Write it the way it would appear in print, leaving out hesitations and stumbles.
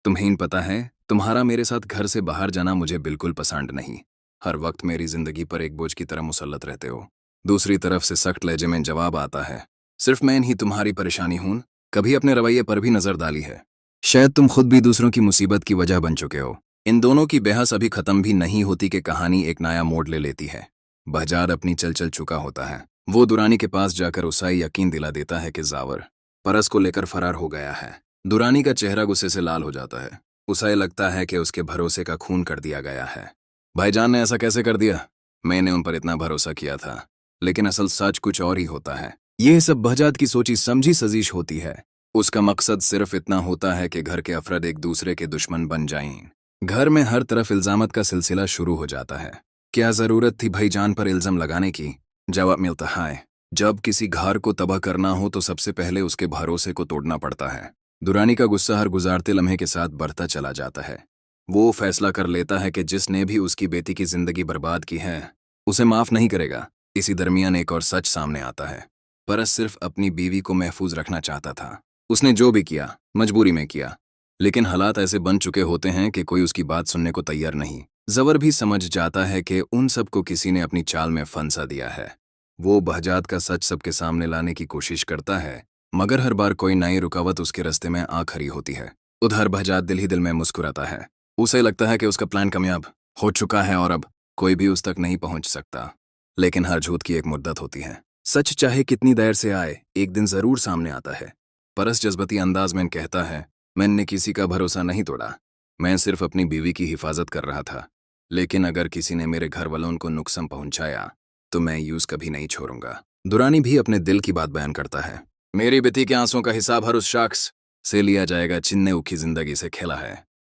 तुम्हें पता है, तुम्हारा मेरे साथ घर से बाहर जाना मुझे बिल्कुल पसंद नहीं। हर वक्त मेरी जिंदगी पर एक बोझ की तरह मुसल्लत रहते हो। दूसरी तरफ से सख्त लहजे में जवाब आता है, सिर्फ मैं ही तुम्हारी परेशानी हूं। कभी अपने रवैये पर भी नजर डाली है? शायद तुम खुद भी दूसरों की मुसीबत की वजह बन चुके हो। इन दोनों की बहस अभी खत्म भी नहीं होती कि कहानी एक नया मोड़ ले लेती है। बहजाद अपनी चल चल चुका होता है। वो दुरानी के पास जाकर उसे यकीन दिला देता है कि जावर परस को लेकर फरार हो गया है। दुरानी का चेहरा गुस्से से लाल हो जाता है। उसे लगता है कि उसके भरोसे का खून कर दिया गया है। भाईजान ने ऐसा कैसे कर दिया? मैंने उन पर इतना भरोसा किया था, लेकिन असल सच कुछ और ही होता है। यह सब बहजाद की सोची समझी सजिश होती है। उसका मकसद सिर्फ इतना होता है कि घर के अफराद एक दूसरे के दुश्मन बन जाएं। घर में हर तरफ इल्जामत का सिलसिला शुरू हो जाता है। क्या जरूरत थी भाईजान पर इल्जाम लगाने की? जवाब मिलता है, जब किसी घर को तबाह करना हो तो सबसे पहले उसके भरोसे को तोड़ना पड़ता है। दुरानी का गुस्सा हर गुजारते लम्हे के साथ बढ़ता चला जाता है। वो फैसला कर लेता है कि जिसने भी उसकी बेटी की जिंदगी बर्बाद की है, उसे माफ नहीं करेगा। इसी दरमियान एक और सच सामने आता है। परस सिर्फ अपनी बीवी को महफूज रखना चाहता था। उसने जो भी किया, मजबूरी में किया। लेकिन हालात ऐसे बन चुके होते हैं कि कोई उसकी बात सुनने को तैयार नहीं। जवर भी समझ जाता है कि उन सबको किसी ने अपनी चाल में फंसा दिया है। वो बहजाद का सच सबके सामने लाने की कोशिश करता है, मगर हर बार कोई नई रुकावट उसके रास्ते में आ खड़ी होती है। उधर बहजाद दिल ही दिल में मुस्कुराता है। उसे लगता है कि उसका प्लान कामयाब हो चुका है और अब कोई भी उस तक नहीं पहुंच सकता। लेकिन हर झूठ की एक मुद्दत होती है। सच चाहे कितनी देर से आए, एक दिन जरूर सामने आता है। परस जज्बाती अंदाज में कहता है, मैंने किसी का भरोसा नहीं तोड़ा। मैं सिर्फ अपनी बीवी की हिफाजत कर रहा था। लेकिन अगर किसी ने मेरे घर वालों को नुकसान पहुंचाया तो मैं यूज कभी नहीं छोड़ूंगा। दुरानी भी अपने दिल की बात बयान करता है। मेरी बेटी के आंसुओं का हिसाब हर उस शख्स से लिया जाएगा जिनने उसकी जिंदगी से खेला है।